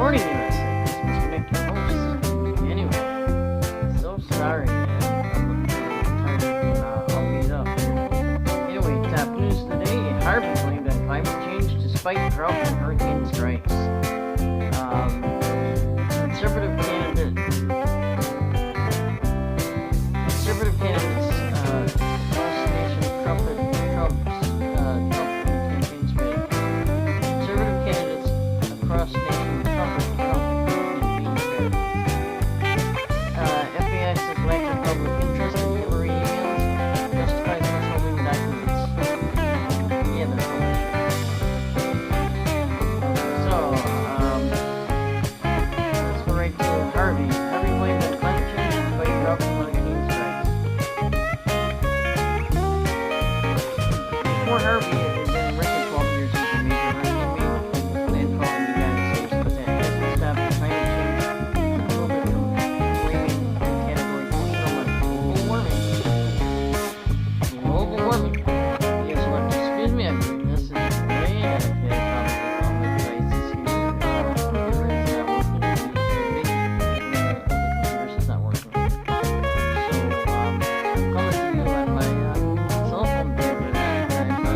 morning, USA. This is Mr. Nick, your host. Anyway, so sorry, man. I'm tired and all beat up. Anyway, top news today. Harvey blamed on climate change despite drought and hurricane strikes. Conservative candidates across the nation Trump's campaign strategy. Conservative candidates across the nation Trump campaign strategy. FBI says lack of public interest in Hillary emails justifies withholding documents. Yeah, that's so, let's go right to Harvey. Harvey blamed on climate change despite drought and hurricane strikes. Before Harvey, it had been reckoned 12 years since a major hurricane made landfall in the United States, but that hasn't stopped climate change movement from blaming the category 3 on global warming. Global warming. Yes, what? Excuse me, I'm doing this. It's way ahead of all the devices here. Computer is not working. The computer is not working. So, I'm coming to you on my cell phone there, but I'm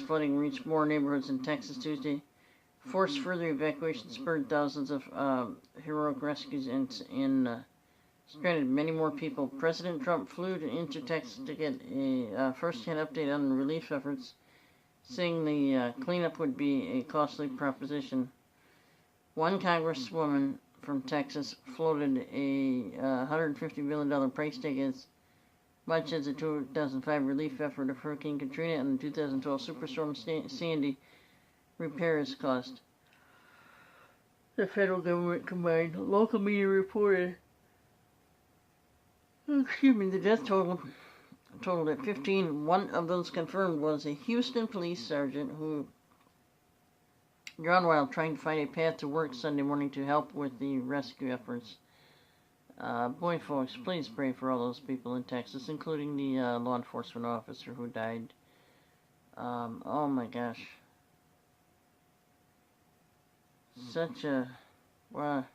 flooding reached more neighborhoods in Texas Tuesday. Forced further evacuation spurred thousands of heroic rescues and stranded many more people. President Trump flew into Texas to get a first-hand update on the relief efforts, saying the cleanup would be a costly proposition. One congresswoman from Texas floated a $150 million price tag as much as the 2005 relief effort of Hurricane Katrina and the 2012 Superstorm Sandy repairs cost. The federal government combined. Local media reported, the death total at 15. One of those confirmed was a Houston police sergeant who drowned while trying to find a path to work Sunday morning to help with the rescue efforts. Boy, folks, please pray for all those people in Texas, including the law enforcement officer who died. Oh my gosh. Such a... Well,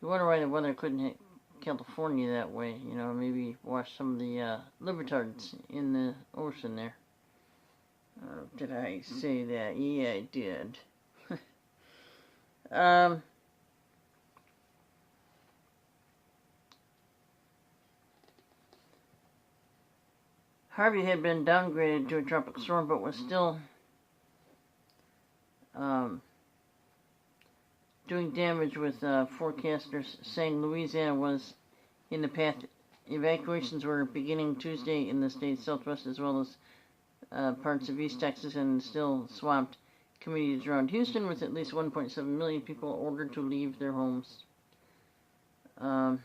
you wonder why the weather couldn't hit California that way. You know, maybe wash some of the libertards in the ocean there. Did I say that? Yeah, I did. Harvey had been downgraded to a tropical storm, but was still doing damage, with forecasters saying Louisiana was in the path. Evacuations were beginning Tuesday in the state's southwest, as well as parts of East Texas, and still swamped communities around Houston, with at least 1.7 million people ordered to leave their homes. On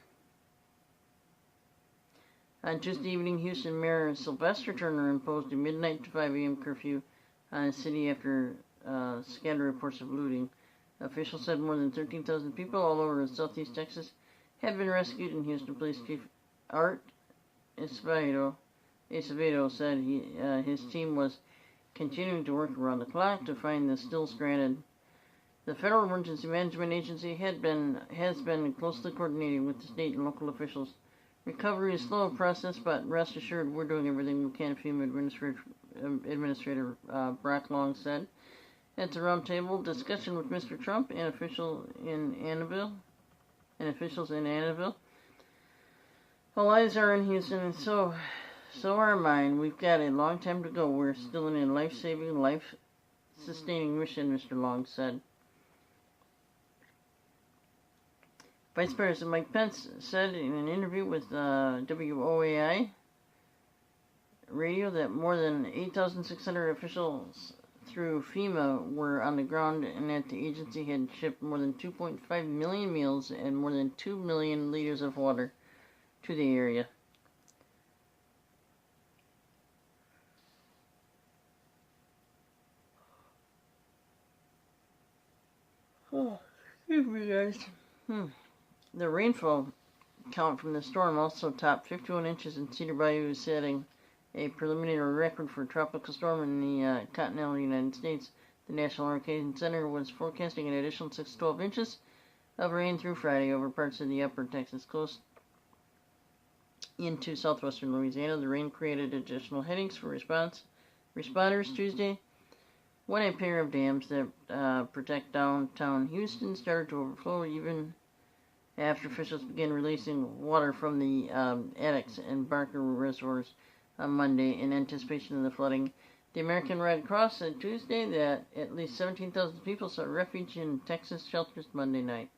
Tuesday evening, Houston Mayor Sylvester Turner imposed a midnight to 5 a.m. curfew on the city after scattered reports of looting. Officials said more than 13,000 people all over southeast Texas had been rescued, and Houston Police Chief Art Acevedo said his team was continuing to work around the clock to find the still stranded. The Federal Emergency Management Agency has been closely coordinating with the state and local officials. Recovery is a slow process, but rest assured we're doing everything we can, FEMA Administrator Brock Long said. At the roundtable discussion with Mr. Trump and officials in Annabelle. All eyes are in Houston, and so are mine. We've got a long time to go. We're still in a life-saving, life sustaining mission, Mr. Long said. Vice President Mike Pence said in an interview with WOAI radio that more than 8,600 officials through FEMA were on the ground and that the agency had shipped more than 2.5 million meals and more than 2 million liters of water to the area. Oh, excuse me, guys. The rainfall count from the storm also topped 51 inches in Cedar Bayou, setting a preliminary record for a tropical storm in the continental United States. The National Hurricane Center was forecasting an additional 6 to 12 inches of rain through Friday over parts of the upper Texas coast into southwestern Louisiana. The rain created additional headings for responders Tuesday when a pair of dams that protect downtown Houston started to overflow, even after officials began releasing water from the Addicks and Barker reservoirs on Monday in anticipation of the flooding. The American Red Cross said Tuesday that at least 17,000 people sought refuge in Texas shelters Monday night.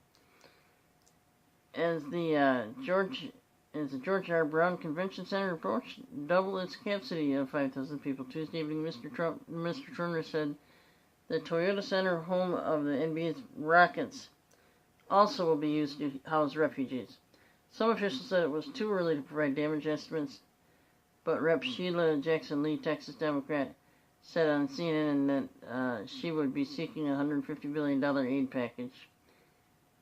As the George R. Brown Convention Center approached double its capacity of 5,000 people Tuesday evening, Mr. Turner said the Toyota Center, home of the NBA's Rockets, also will be used to house refugees. Some officials said it was too early to provide damage estimates, but Rep. Sheila Jackson Lee, Texas Democrat, said on CNN that she would be seeking a $150 billion aid package,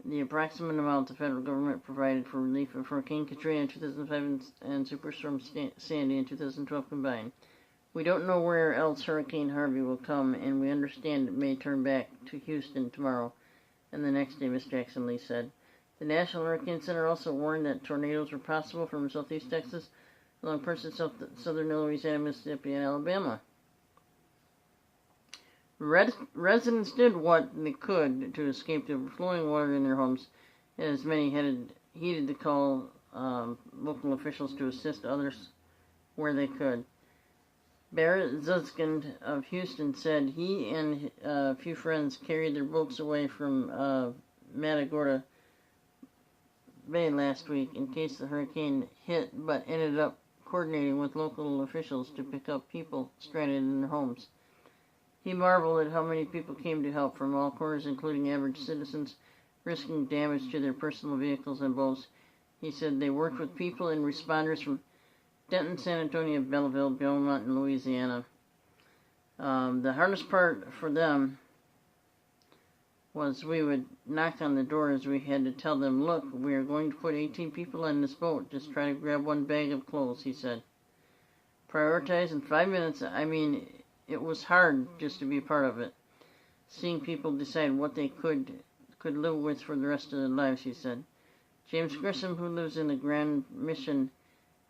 the approximate amount the federal government provided for relief of Hurricane Katrina in 2005 and Superstorm Sandy in 2012 combined. We don't know where else Hurricane Harvey will come, and we understand it may turn back to Houston tomorrow and the next day, Ms. Jackson Lee said. The National Hurricane Center also warned that tornadoes were possible from southeast Texas along parts of southern Louisiana, Mississippi, and Alabama. Residents did what they could to escape the overflowing water in their homes, as many heeded the call local officials to assist others where they could. Barrett Zuzkind of Houston said he and a few friends carried their boats away from Matagorda Bay last week in case the hurricane hit, but ended up coordinating with local officials to pick up people stranded in their homes. He marveled at how many people came to help from all corners, including average citizens, risking damage to their personal vehicles and boats. He said they worked with people and responders from Denton, San Antonio, Belleville, Beaumont, and Louisiana. The hardest part for them was we would knock on the doors. We had to tell them, look, we are going to put 18 people on this boat. Just try to grab one bag of clothes, he said. Prioritize in 5 minutes. I mean, it was hard just to be part of it. Seeing people decide what they could live with for the rest of their lives, he said. James Grissom, who lives in the Grand Mission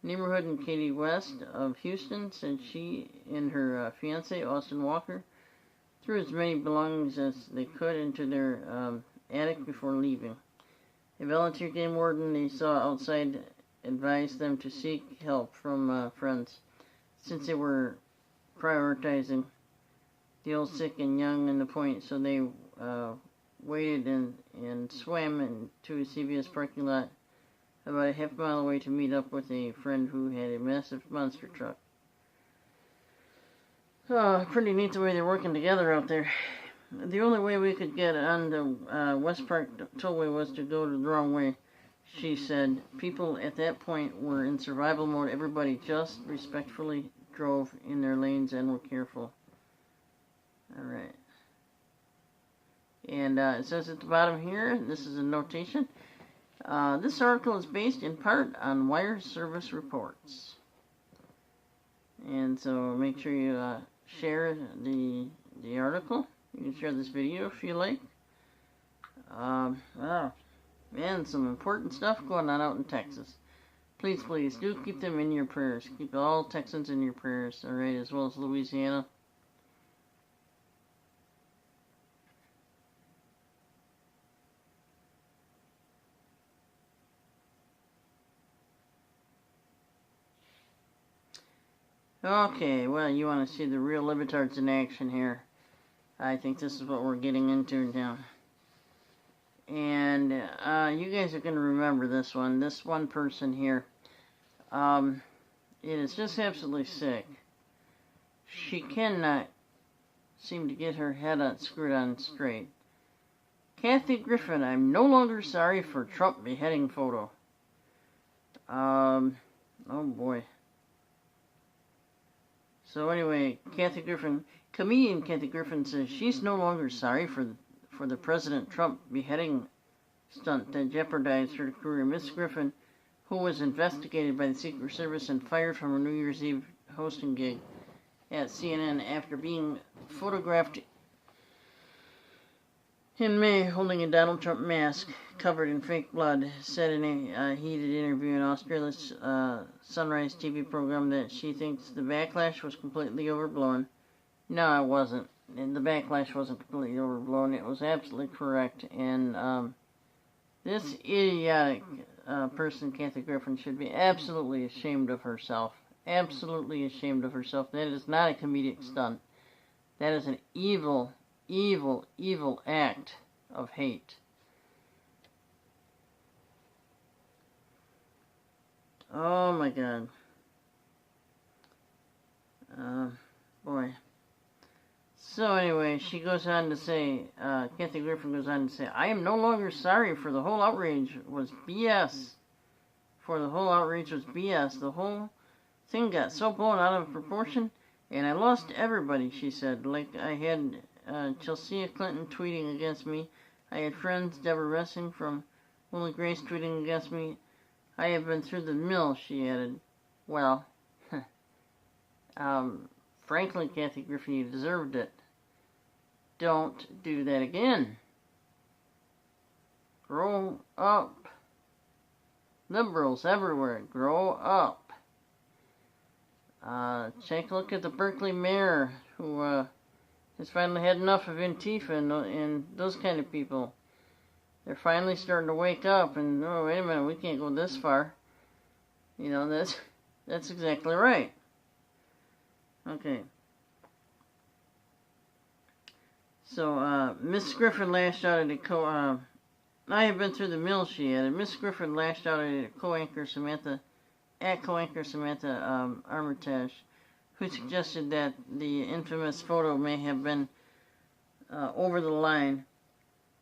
neighborhood in Katy West of Houston, said she and her fiance, Austin Walker, threw as many belongings as they could into their attic before leaving. A volunteer game warden they saw outside advised them to seek help from friends, since they were prioritizing the old, sick, and young and the point, so they waited and swam into a CVS parking lot about a half mile away to meet up with a friend who had a massive monster truck. Pretty neat the way they're working together out there. The only way we could get on the West Park Tollway was to go the wrong way, she said. People at that point were in survival mode. Everybody just respectfully drove in their lanes and were careful. Alright. And it says at the bottom here, this is a notation. This article is based in part on wire service reports. And so make sure you share the article. You can share this video if you like. Man, some important stuff going on out in Texas. Please do keep them in your prayers. Keep all Texans in your prayers, alright, as well as Louisiana. Okay, well, you want to see the real libertards in action here. I think this is what we're getting into now. And you guys are going to remember this one. This one person here. It is just absolutely sick. She cannot seem to get her head screwed on straight. Kathy Griffin, I'm no longer sorry for Trump beheading photo. Oh boy. So anyway, comedian Kathy Griffin says she's no longer sorry for the President Trump beheading stunt that jeopardized her career. Miss Griffin, who was investigated by the Secret Service and fired from her New Year's Eve hosting gig at CNN after being photographed in May holding a Donald Trump mask covered in fake blood, said in a heated interview in Australia's Sunrise TV program that she thinks the backlash was completely overblown. No, it wasn't. And the backlash wasn't completely overblown. It was absolutely correct. And this idiotic person, Kathy Griffin, should be absolutely ashamed of herself. Absolutely ashamed of herself. That is not a comedic stunt. That is an evil, evil, evil act of hate. Oh my God. Boy. So anyway, she goes on to say, Kathy Griffin goes on to say, I am no longer sorry for the whole outrage was BS. The whole thing got so blown out of proportion, and I lost everybody, she said. Like I had Chelsea Clinton tweeting against me. I had friends, Deborah Ressing from Will and Grace tweeting against me. I have been through the mill, she added. Well, frankly, Kathy Griffin, you deserved it. Don't do that again. Grow up. Liberals everywhere, grow up. Take a look at the Berkeley mayor, who has finally had enough of Antifa and those kind of people. They're finally starting to wake up and, oh, wait a minute, we can't go this far. You know, that's exactly right. Okay. So, Miss Griffin lashed out at I have been through the mill, she added. Miss Griffin lashed out at co-anchor Samantha Armitage, who suggested that the infamous photo may have been over the line.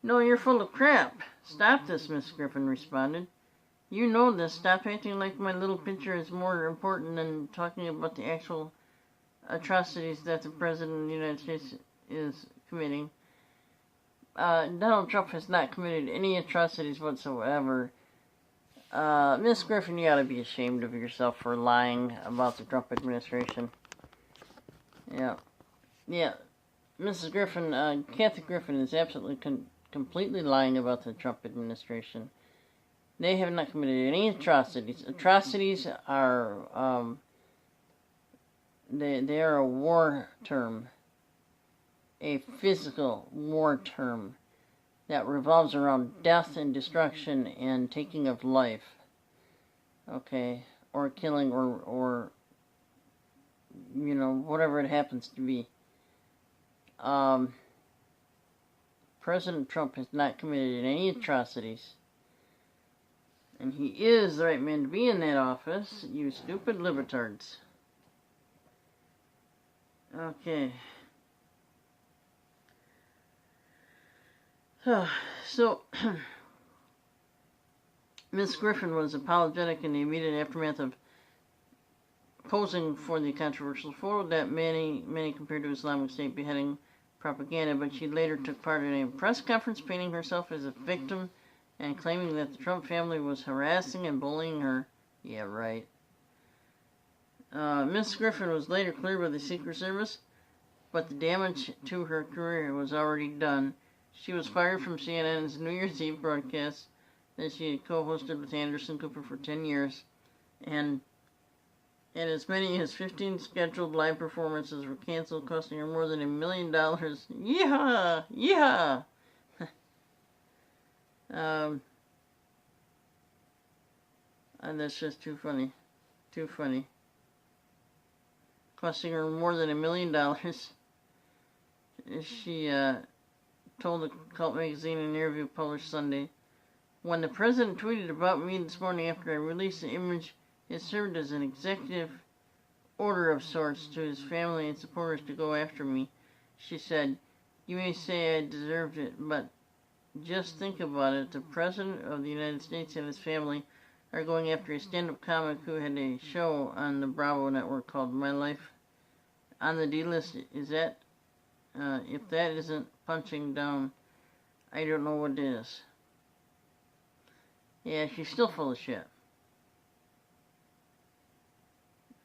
No, you're full of crap. Stop this, Miss Griffin responded. You know this. Stop acting like my little picture is more important than talking about the actual atrocities that the President of the United States is committing. Donald Trump has not committed any atrocities whatsoever. Miss Griffin, you ought to be ashamed of yourself for lying about the Trump administration. Yeah. Mrs. Griffin, Kathy Griffin is absolutely completely lying about the Trump administration. They have not committed any atrocities. Atrocities are, they are a war term. A physical war term that revolves around death and destruction and taking of life. Okay? Or killing or you know, whatever it happens to be. President Trump has not committed any atrocities. And he is the right man to be in that office, you stupid libertards. Okay. So, Miss Griffin was apologetic in the immediate aftermath of posing for the controversial photo that many compared to Islamic State beheading propaganda, but she later took part in a press conference painting herself as a victim and claiming that the Trump family was harassing and bullying her. Yeah, right. Miss Griffin was later cleared by the Secret Service, but the damage to her career was already done. She was fired from CNN's New Year's Eve broadcast that she had co-hosted with Anderson Cooper for 10 years, and as many as 15 scheduled live performances were canceled, costing her more than $1 million. Yeehaw! Yeehaw! And that's just too funny. Too funny. Costing her more than $1 million. She told the Cult magazine in an interview published Sunday, "When the president tweeted about me this morning after I released the image, it served as an executive order of sorts to his family and supporters to go after me," she said. "You may say I deserved it, but just think about it. The President of the United States and his family are going after a stand-up comic who had a show on the Bravo network called My Life on the D-list. Is that, if that isn't punching down, I don't know what is." Yeah, she's still full of shit.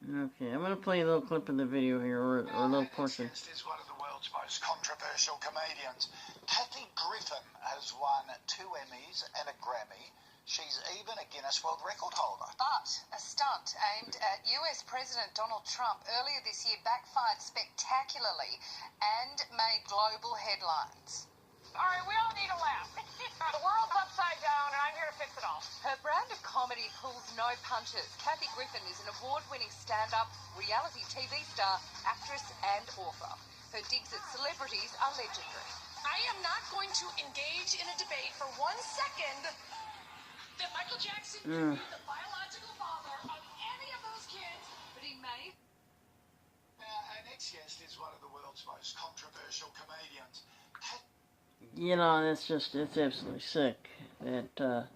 Okay, I'm going to play a little clip of the video here, or a little portion. Is one of the world's most controversial comedians. Kathy Griffin has won 2 Emmys and a Grammy. She's even a Guinness World Record holder. But a stunt aimed at US President Donald Trump earlier this year backfired spectacularly and made global headlines. All right, we all need a laugh. The world's upside down, and I'm here to fix it all. Her brand of comedy pulls no punches. Kathy Griffin is an award-winning stand-up, reality TV star, actress and author. Her digs at celebrities are legendary. I am not going to engage in a debate for 1 second that Michael Jackson could be the biological father of any of those kids, but he may. Our next guest is one of the world's most controversial comedians. You know, it's absolutely sick that,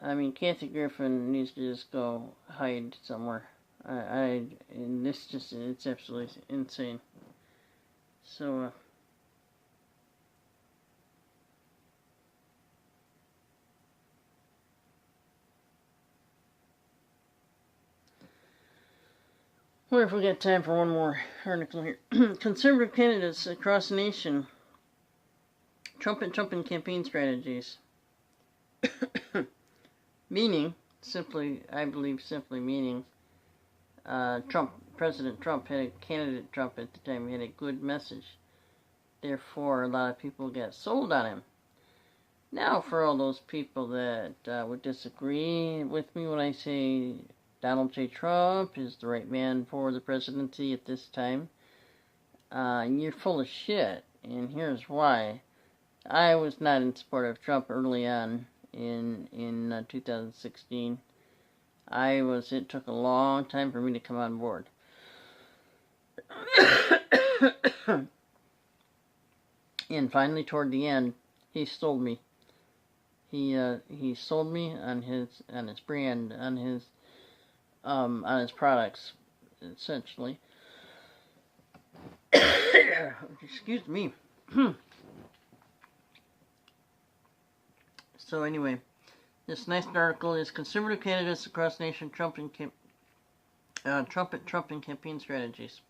I mean, Kathy Griffin needs to just go hide somewhere. And this just, it's absolutely insane. So, wonder if we got time for one more article here. Conservative candidates across the nation trumpet campaign strategies. Meaning, I believe simply meaning, President Trump candidate Trump at the time had a good message. Therefore, a lot of people got sold on him. Now, for all those people that would disagree with me when I say Donald J. Trump is the right man for the presidency at this time, you're full of shit. And here's why. I was not in support of Trump early on in 2016. It took a long time for me to come on board. And finally, toward the end, he sold me. He sold me on his brand, on his products, essentially. Excuse me. So anyway, this next article is conservative candidates across the nation trumpet campaign strategies.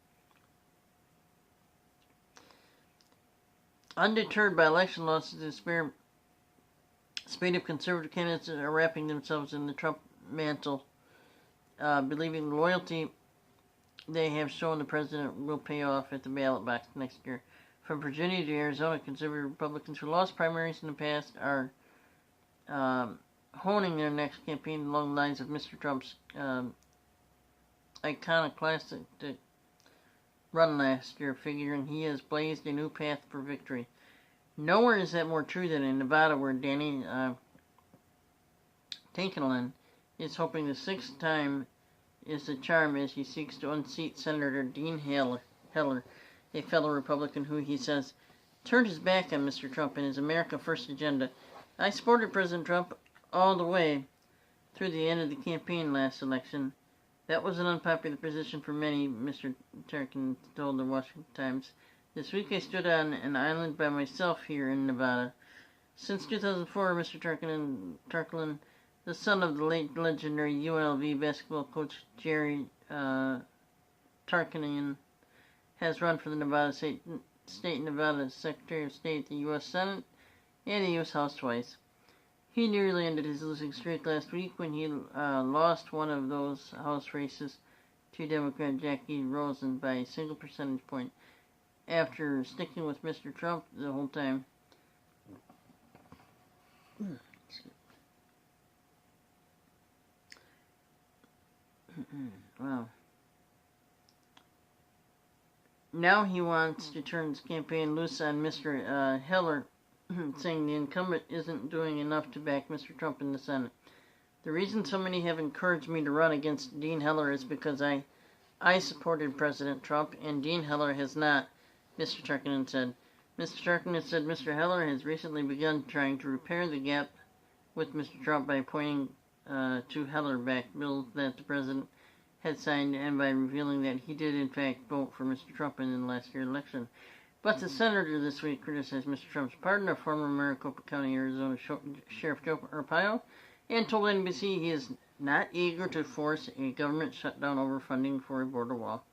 Undeterred by election losses, the spate of conservative candidates are wrapping themselves in the Trump mantle, believing the loyalty they have shown the president will pay off at the ballot box next year. From Virginia to Arizona, conservative Republicans who lost primaries in the past are honing their next campaign along the lines of Mr. Trump's iconoclastic run last year, figuring he has blazed a new path for victory. Nowhere is that more true than in Nevada, where Danny Tankelin is hoping the 6th time is the charm as he seeks to unseat Senator Dean Heller, a fellow Republican who, he says, turned his back on Mr. Trump and his America First agenda. I supported President Trump all the way through the end of the campaign last election. That was an unpopular position for many, Mr. Tarkin told the Washington Times. This week I stood on an island by myself here in Nevada. Since 2004, Mr. Tarkin, the son of the late legendary UNLV basketball coach Jerry Tarkanian, has run for the Nevada State Nevada Secretary of State, the U.S. Senate, and the U.S. House twice. He nearly ended his losing streak last week when he lost one of those House races to Democrat Jackie Rosen by a single percentage point. After sticking with Mr. Trump the whole time. Wow. now he wants to turn his campaign loose on Mr. Heller, saying the incumbent isn't doing enough to back Mr. Trump in the Senate. The reason so many have encouraged me to run against Dean Heller is because I supported President Trump, and Dean Heller has not, Mr. Turkinen said. Mr. Turkinen said Mr. Heller has recently begun trying to repair the gap with Mr. Trump by pointing to Heller-backed bills that the president had signed and by revealing that he did in fact vote for Mr. Trump in the last year's election. But the senator this week criticized Mr. Trump's pardon of former Maricopa County, Arizona Sheriff Joe Arpaio and told NBC he is not eager to force a government shutdown over funding for a border wall.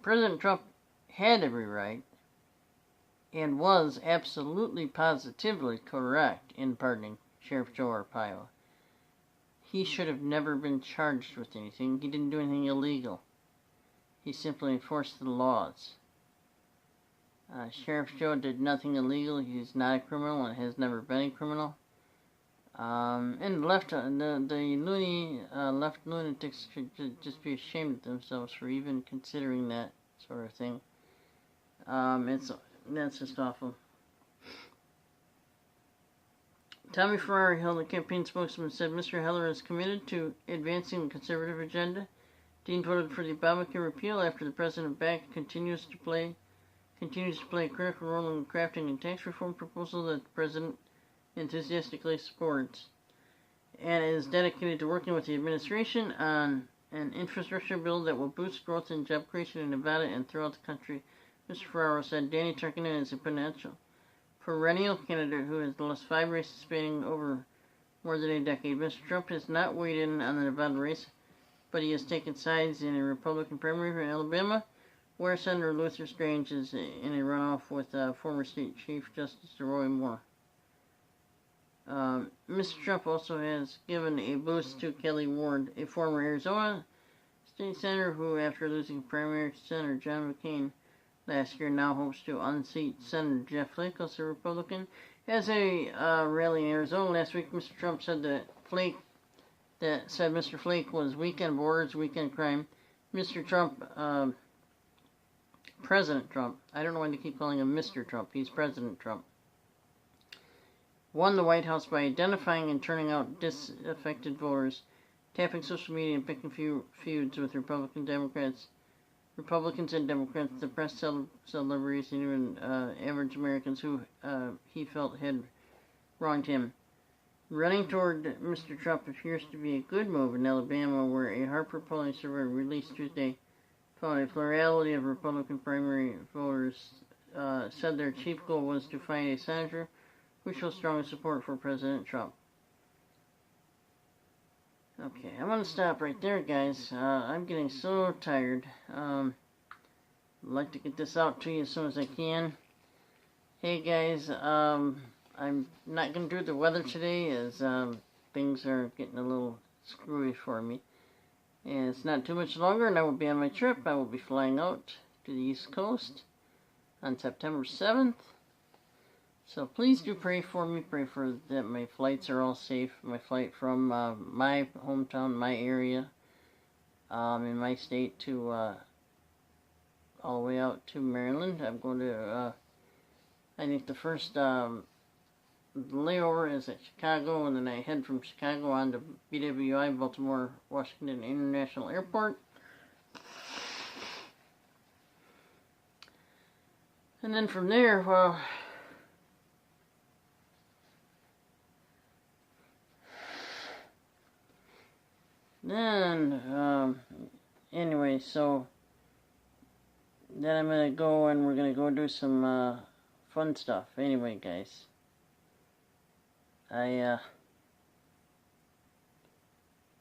President Trump had every right and was absolutely positively correct in pardoning Sheriff Joe Arpaio. He should have never been charged with anything. He didn't do anything illegal. He simply enforced the laws. Sheriff Joe did nothing illegal. He's not a criminal and has never been a criminal. And left lunatics should just be ashamed of themselves for even considering that sort of thing. That's just awful. Tommy Ferrari, Hill, the campaign spokesman, said Mr. Heller is committed to advancing the conservative agenda. Dean voted for the Obamacare repeal after the president-backed continues to play a critical role in crafting a tax reform proposal that the president enthusiastically supports, and is dedicated to working with the administration on an infrastructure bill that will boost growth and job creation in Nevada and throughout the country. Mr. Ferraro said Danny Turkinen is a perennial candidate who has lost 5 races spanning over more than a decade. Mr. Trump has not weighed in on the Nevada race, but he has taken sides in a Republican primary in Alabama, where Senator Luther Strange is in a runoff with former State Chief Justice Roy Moore. Mr. Trump also has given a boost to Kelly Ward, a former Arizona state senator who, after losing primary to Senator John McCain last year, now hopes to unseat Senator Jeff Flake, also a Republican. As a rally in Arizona last week, Mr. Trump said Mr. Flake was weak on borders, weak on crime. Mr. Trump, President Trump, I don't know why they keep calling him Mr. Trump, he's President Trump, won the White House by identifying and turning out disaffected voters, tapping social media and picking feuds with Republicans and Democrats, depressed celebrities, and even average Americans who he felt had wronged him. Running toward Mr. Trump appears to be a good move in Alabama, where a Harper polling survey released Tuesday found a plurality of Republican primary voters said their chief goal was to find a senator who shows strong support for President Trump. Okay, I'm going to stop right there, guys. I'm getting so tired. I'd like to get this out to you as soon as I can. Hey, guys, I'm not going to do the weather today as things are getting a little screwy for me. And it's not too much longer, and I will be on my trip. I will be flying out to the East Coast on September 7th. So please do pray for me. Pray for that my flights are all safe. My flight from my hometown, my area, in my state to all the way out to Maryland. I'm going to, I think the first layover is at Chicago, and then I head from Chicago on to BWI, Baltimore Washington International Airport. And then from there, well, anyway, so then I'm going to go and we're going to go do some fun stuff. Anyway, guys,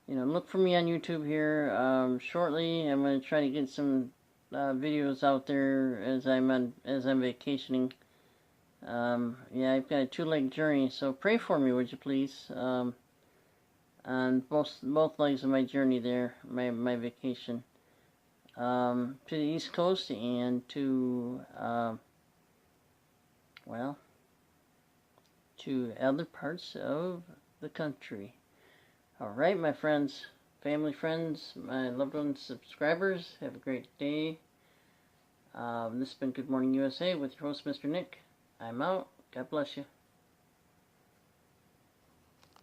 look for me on YouTube here. Shortly, I'm going to try to get some videos out there as I'm vacationing. Yeah, I've got a 2-leg journey, so pray for me, would you please? On both legs of my journey there, my vacation, to the East Coast and to to other parts of the country. Alright, my friends, family friends, my loved ones, subscribers, have a great day. This has been Good Morning USA with your host, Mr. Nick. I'm out. God bless you.